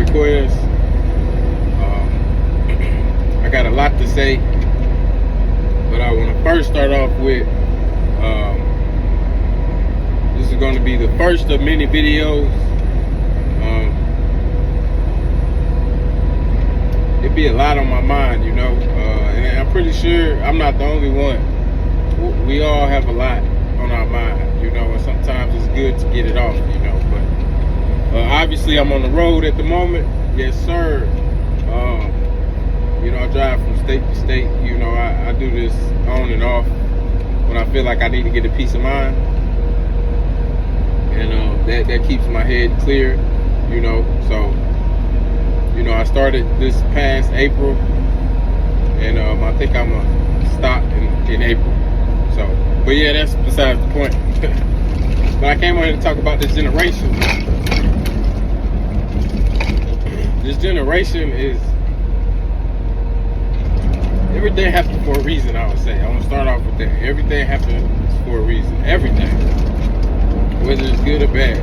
Operation Aquarius. I got a lot to say, but I want to first start off with this is going to be the first of many videos. It'd be a lot on my mind, you know, and I'm pretty sure I'm not the only one. We all have a lot on our mind, you know, and sometimes it's good to get it off, you know. But obviously I'm on the road at the moment. Yes, sir. You know, I drive from state to state. You know, I do this on and off when I feel like I need to get a peace of mind, and that keeps my head clear, you know. So, you know, I started this past April, and I think I'm gonna stop in April. So, but yeah, that's besides the point. But I came on here to talk about this generation. This generation is, everything happens for a reason, I would say. I want to start off with that. Everything happens for a reason. Everything. Whether it's good or bad.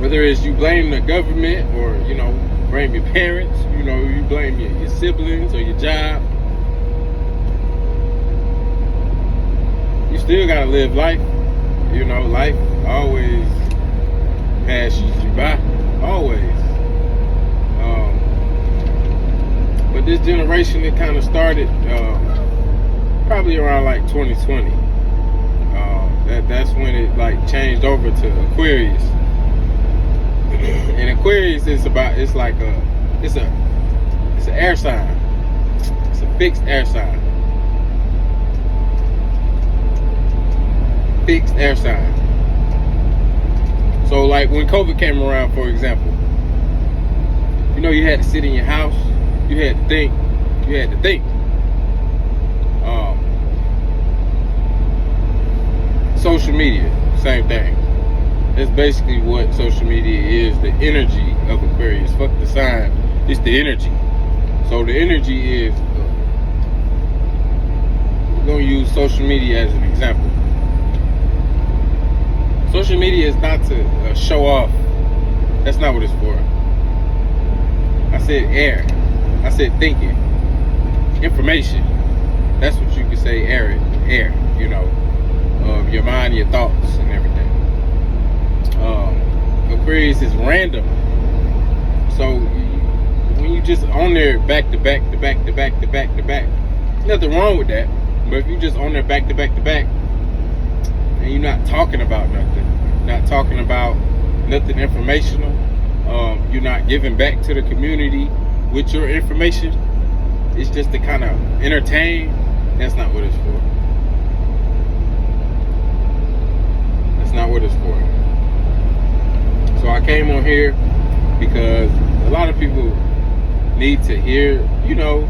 Whether it's you blame the government or, you know, blame your parents, you know, you blame your siblings or your job. You still gotta live life. You know, life always passes you by. Always. But this generation, it kind of started probably around like 2020. That's when it like changed over to Aquarius. And Aquarius is about, it's an air sign. It's a fixed air sign. Fixed air sign. So like when COVID came around, for example, you know, you had to sit in your house, you had to think, social media, same thing. That's basically what social media is, the energy of Aquarius. Fuck the sign, it's the energy. So the energy is, we're gonna use social media as an example. Social media is not to show off. That's not what it's for. I said air. I said thinking. Information. That's what you could say air, you know. Your mind, your thoughts, and everything. Aquarius is random. So when you just on there back to back, nothing wrong with that. But if you just on there back to back, and you're not talking about nothing, not talking about nothing informational, you're not giving back to the community with your information, it's just to kind of entertain, that's not what it's for. That's not what it's for. So I came on here because a lot of people need to hear, you know,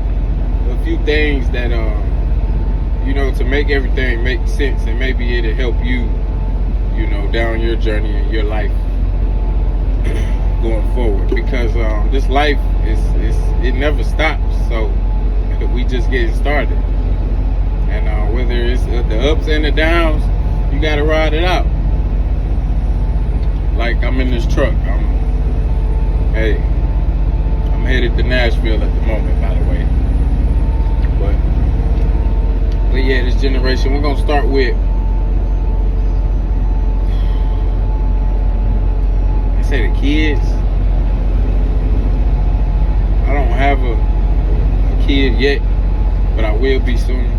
a few things that, you know, to make everything make sense, and maybe it'll help you, you know, down your journey in your life going forward. Because this life it never stops. So we just getting started, and whether it's the ups and the downs, you gotta ride it out. Like I'm in this truck. I'm headed to Nashville at the moment, by the way. But yeah, this generation, we're gonna start with, I say the kids. I don't have a kid yet, but I will be soon.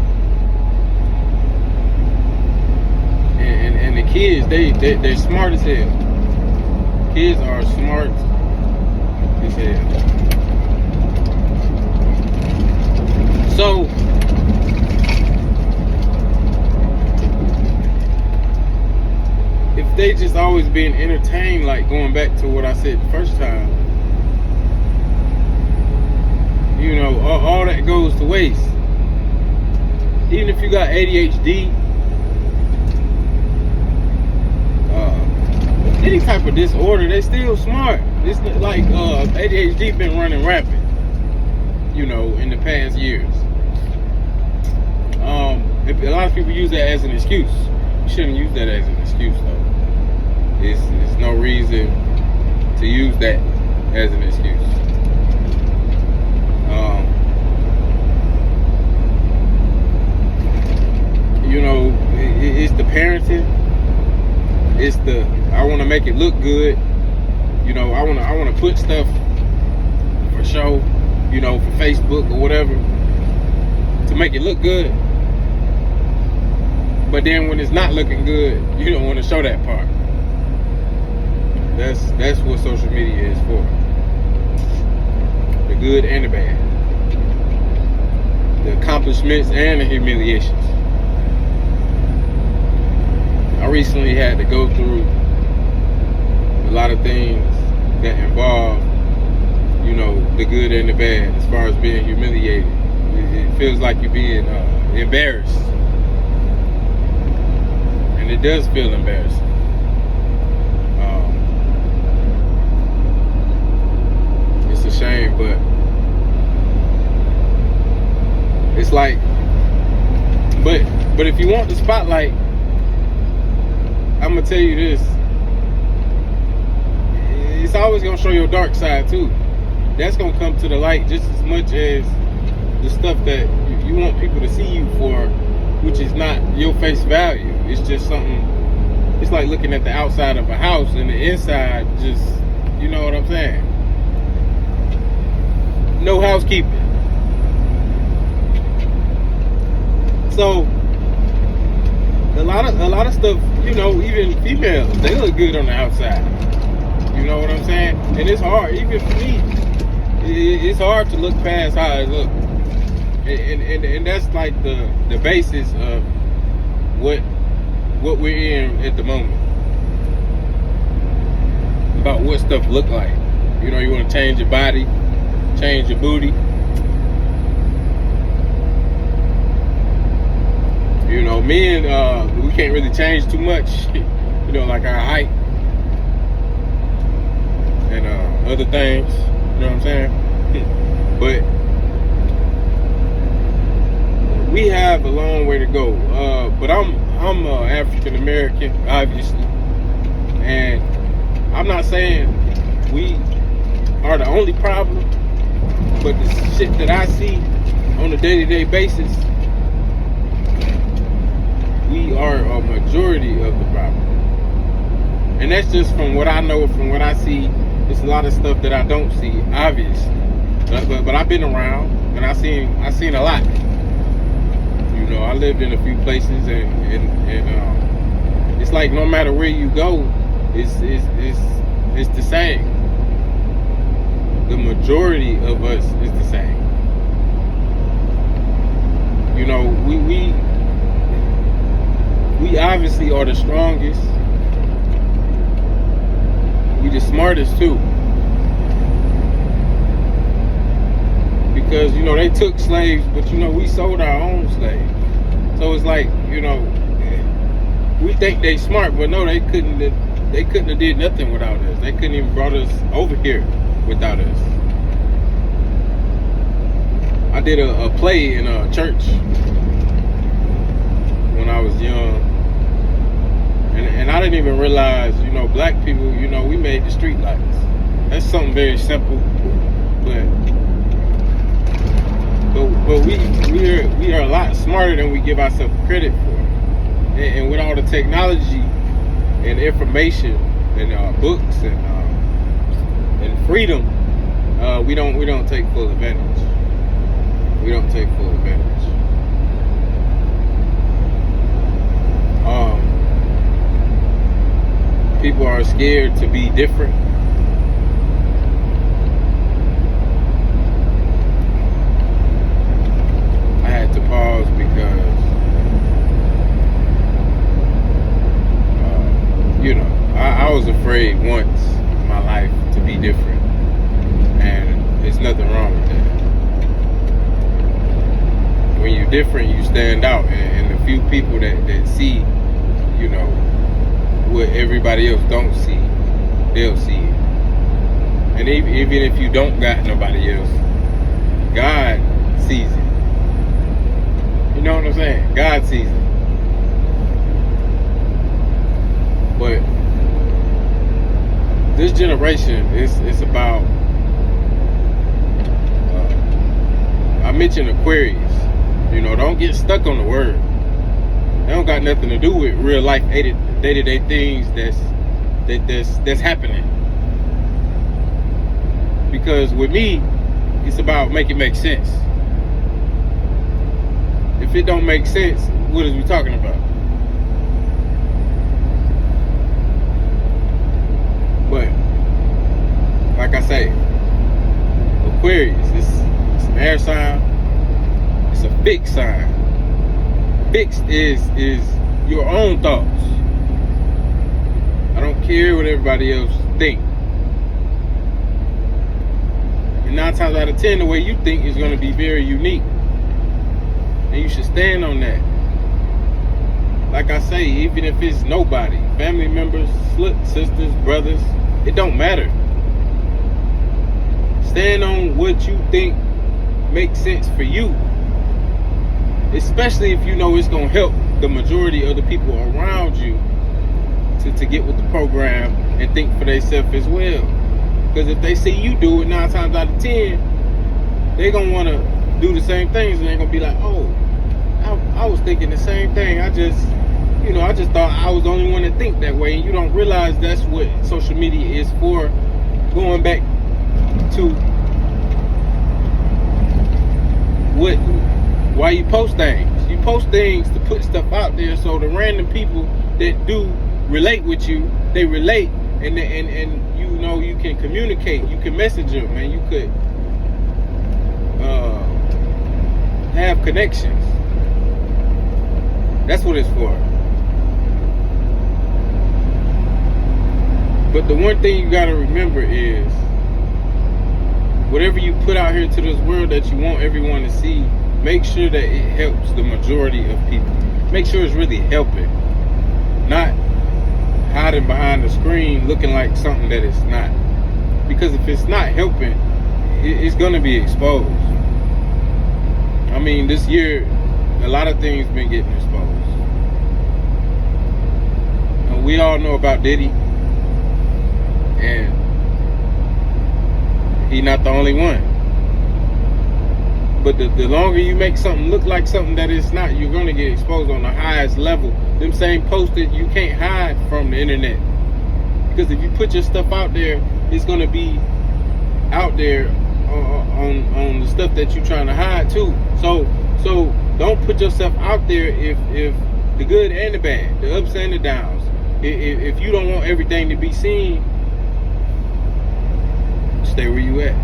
And the kids, they're smart as hell. Kids are smart as hell. So if they just always being entertained, like going back to what I said the first time, you know, all that goes to waste. Even if you got ADHD, any type of disorder, they still smart. It's like ADHD been running rampant, you know, in the past years. A lot of people use that as an excuse. You shouldn't use that as an excuse, though. It's no reason to use that as an excuse. You know, it's the parenting. It's the, I want to make it look good. You know, I want to put stuff for show, you know, for Facebook or whatever, to make it look good. But then when it's not looking good, you don't want to show that part. That's what social media is for. The good and the bad. The accomplishments and the humiliations. I recently had to go through a lot of things that involve, you know, the good and the bad, as far as being humiliated. It feels like you're being embarrassed. And it does feel embarrassing. It's a shame, but it's like, but if you want the spotlight, I'm gonna tell you this: it's always gonna show your dark side too. That's gonna come to the light just as much as the stuff that you want people to see you for, which is not your face value. It's just something. It's like looking at the outside of a house and the inside just, you know what I'm saying? No housekeeping. So a lot of stuff, you know, even females, they look good on the outside. You know what I'm saying? And it's hard, even for me, it's hard to look past how it looks. And that's like the basis of what we're in at the moment. About what stuff look like. You know, you want to change your body, change your booty. You know, men, we can't really change too much. You know, like our height and other things. You know what I'm saying? But we have a long way to go. But I'm African American, obviously, and I'm not saying we are the only problem. But the shit that I see on a day-to-day basis, we are a majority of the problem. And that's just from what I know, from what I see. There's a lot of stuff that I don't see, obviously. But I've been around and I seen a lot. You know, I lived in a few places and it's like no matter where you go, it's the same. The majority of us is the same. You know, we obviously are the strongest. We the smartest too. Because, you know, they took slaves, but, you know, we sold our own slaves. So it's like, you know, we think they smart, but no, they couldn't have did nothing without us. They couldn't even brought us over here without us. I did a play in a church when I was young, and I didn't even realize, you know, black people, you know, we made the street lights. That's something very simple, but we are a lot smarter than we give ourselves credit for. And with all the technology and information and books and freedom, we don't take full advantage. We don't take full advantage. People are scared to be different. I had to pause because, you know, I was afraid once in my life to be different, and there's nothing wrong with that. When you're different, you stand out, and the few people that see, you know, what everybody else don't see, they'll see it. And even if you don't got nobody else, God sees it. You know what I'm saying? God sees it. But this generation, it's about. I mentioned Aquarius. Don't get stuck on the word. They don't got nothing to do with real life day-to-day things that's happening. Because with me, it's about make it make sense. If it don't make sense, what is we talking about? But like I say, Aquarius, it's an air sign. It's a fixed sign. Fixed is your own thoughts. I don't care what everybody else think. And 9 times out of 10, the way you think is going to be very unique. And you should stand on that. Like I say, even if it's nobody, family members, sisters, brothers, it don't matter. Stand on what you think makes sense for you. Especially if you know it's going to help the majority of the people around you to get with the program and think for themselves as well. Because if they see you do it 9 times out of 10, they're going to want to do the same things, and they're going to be like, oh, I was thinking the same thing. I just thought I was the only one to think that way. And you don't realize that's what social media is for. Going back to why you post things. You post things to put stuff out there so the random people that do relate with you, they relate, and you can communicate, you can message them, and you could have connections. That's what it's for. But the one thing you gotta remember is, whatever you put out here to this world that you want everyone to see, make sure that it helps the majority of people. Make sure it's really helping. Not hiding behind the screen looking like something that it's not. Because if it's not helping, it's going to be exposed. I mean, this year, a lot of things been getting exposed. And we all know about Diddy. And he's not the only one. But the longer you make something look like something that it's not, you're going to get exposed on the highest level. Them same posts that you can't hide from the internet. Because if you put your stuff out there, it's going to be out there on the stuff that you're trying to hide too. So don't put yourself out there if the good and the bad, the ups and the downs. If you don't want everything to be seen, stay where you at.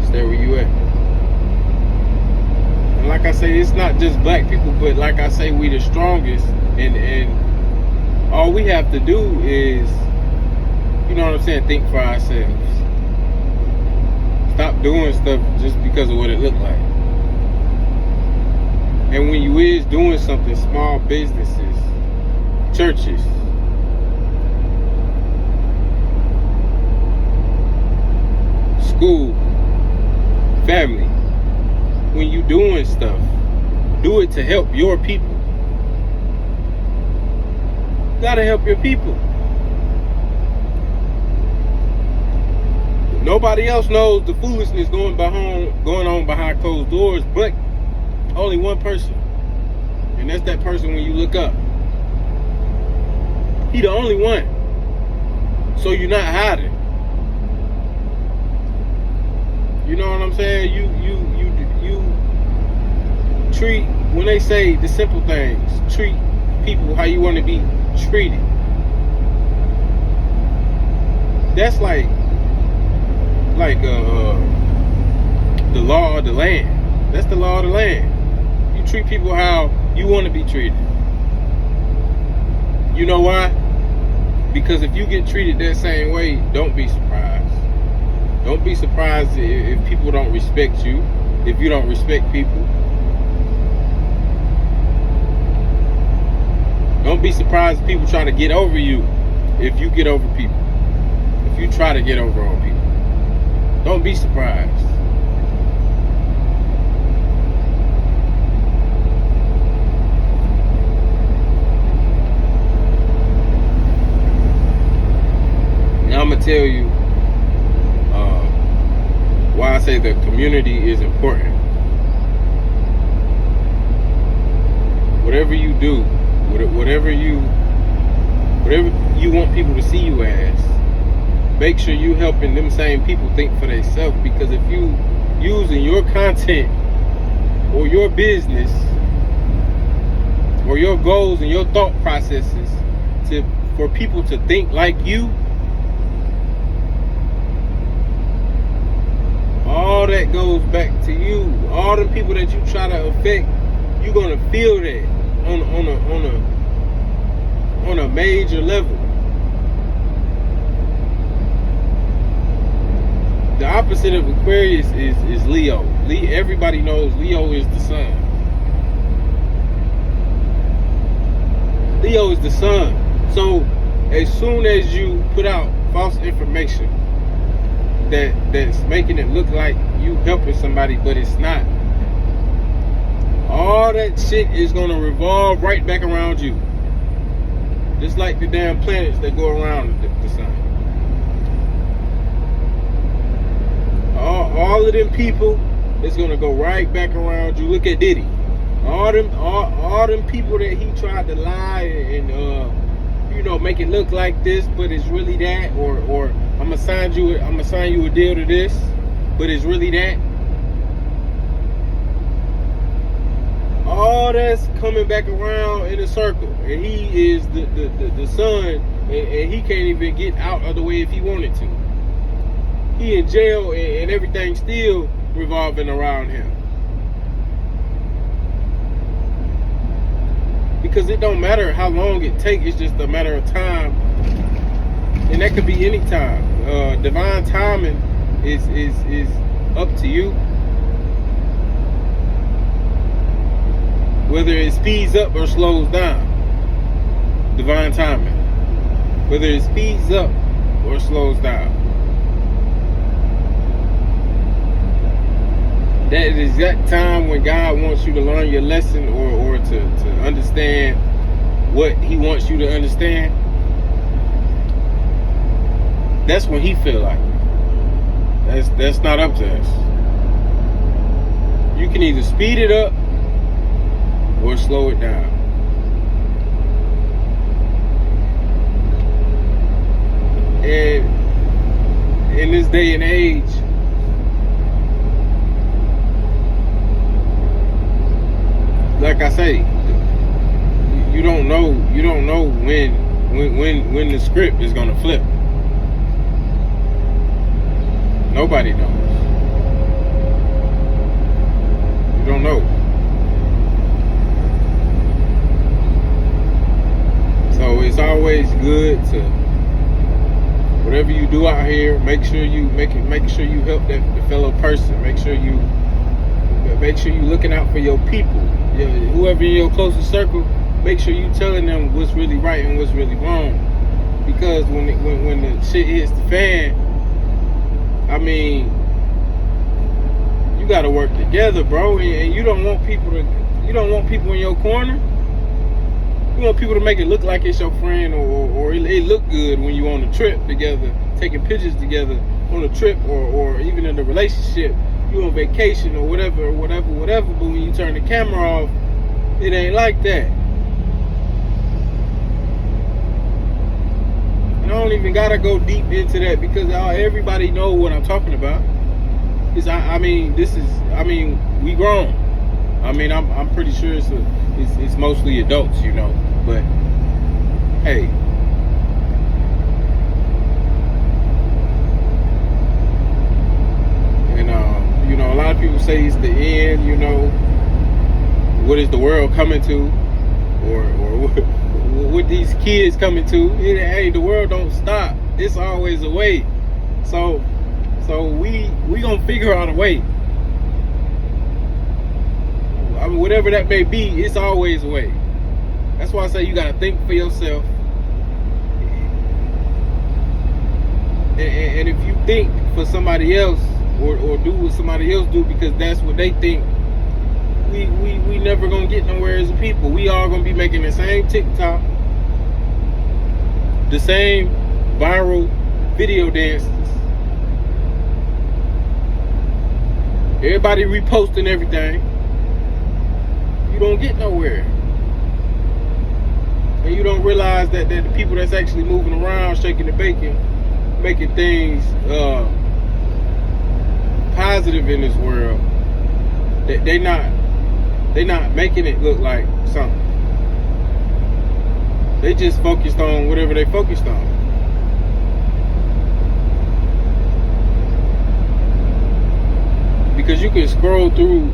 Stay where you at. And like I say, it's not just black people, but like I say, we the strongest, and all we have to do is, you know what I'm saying, think for ourselves. Stop doing stuff just because of what it looked like. And when you is doing something, small businesses, churches, school, family, when you doing stuff, do it to help your people. You gotta help your people. Nobody else knows the foolishness going on behind closed doors, but only one person, and that's that person when you look up. He the only one, so you're not hiding. You know what I'm saying? You treat, when they say the simple things, treat people how you want to be treated. That's like the law of the land. That's the law of the land. You treat people how you want to be treated. You know why? Because if you get treated that same way, don't be surprised. Don't be surprised if people don't respect you, if you don't respect people. Don't be surprised if people try to get over you, if you get over people. If you try to get over on people. Don't be surprised. tell you why I say the community is important. Whatever you do, whatever you want people to see you as, make sure you helping them same people think for themselves. Because if you using your content or your business or your goals and your thought processes for people to think like you, all that goes back to you. All the people that you try to affect, you're gonna feel that on a major level. The opposite of Aquarius is Leo. Everybody knows Leo is the sun. Leo is the sun. So as soon as you put out false information that's making it look like you helping somebody, but it's not, all that shit is gonna revolve right back around you. Just like the damn planets that go around the sun. All of them people, it's gonna go right back around you. Look at Diddy. All them people that he tried to lie and make it look like this, but it's really that, or I'm gonna sign you a deal to this, but it's really that. All that's coming back around in a circle, and he is the sun, and he can't even get out of the way if he wanted to. He in jail, and everything's still revolving around him. Because it don't matter how long it takes, it's just a matter of time. And that could be any time. Divine timing is up to you. Whether it speeds up or slows down. Divine timing. Whether it speeds up or slows down. That is that time when God wants you to learn your lesson or to understand what he wants you to understand. That's when he feel like it. That's not up to us. You can either speed it up or slow it down. And in this day and age, like I say, you don't know when the script is gonna flip. Nobody knows. You don't know. So it's always good to, whatever you do out here, make sure you help the fellow person. Make sure you looking out for your people. Whoever in your closest circle, make sure you telling them what's really right and what's really wrong. Because when the shit hits the fan, I mean, you gotta work together, bro. And you don't want people in your corner. You want people to make it look like it's your friend, or it look good when you on a trip together, taking pictures together on a trip, or even in a relationship. You on vacation or whatever. But when you turn the camera off, it ain't like that. And I don't even gotta go deep into that because everybody know what I'm talking about. We grown. I mean, I'm pretty sure it's mostly adults, But hey, and a lot of people say it's the end. What is the world coming to, or what these kids coming to? Hey, the world don't stop. It's always a way. So we gonna figure out a way. I mean, whatever that may be, it's always a way. That's why I say you gotta think for yourself. And if you think for somebody else, or do what somebody else do because that's what they think, we never gonna get nowhere as a people. We all gonna be making the same TikTok, the same viral video dances. Everybody reposting everything. You don't get nowhere. And you don't realize that the people that's actually moving around, shaking the bacon, making things positive in this world, they not making it look like something. They just focused on whatever they focused on. Because you can scroll through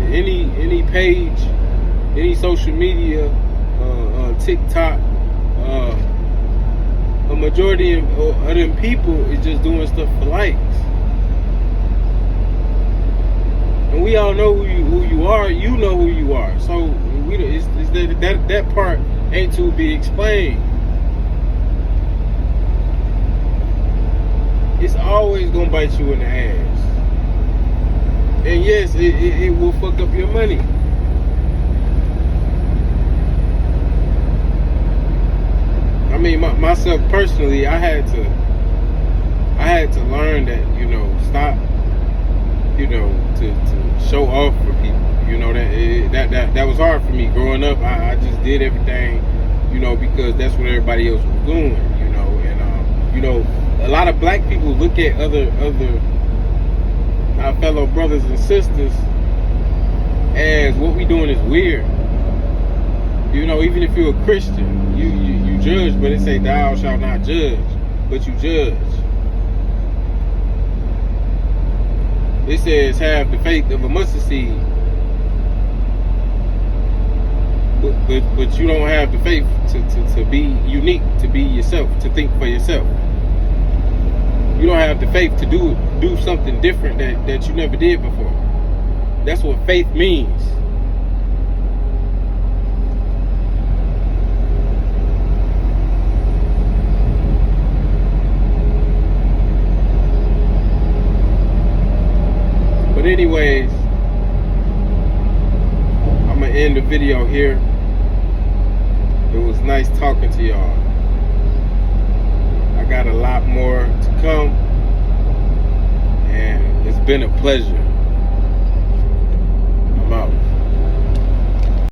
any page, any social media, TikTok, a majority of them people is just doing stuff for likes. And we all know who you are. You know who you are. So that part ain't to be explained. It's always gonna bite you in the ass. And yes, it will fuck up your money. I mean, myself personally, I had to learn that, stop, to show off for people. That was hard for me growing up. I just did everything, because that's what everybody else was doing, and a lot of black people look at other our fellow brothers and sisters as what we doing is weird. Even if you're a Christian, you judge, but it say thou shalt not judge, but you judge. It says have the faith of a mustard seed, but you don't have the faith to be unique, to be yourself, to think for yourself. You don't have the faith to do something different that you never did before. That's what faith means. But anyways, I'm gonna end the video here. It was nice talking to y'all. I got a lot more to come, and it's been a pleasure.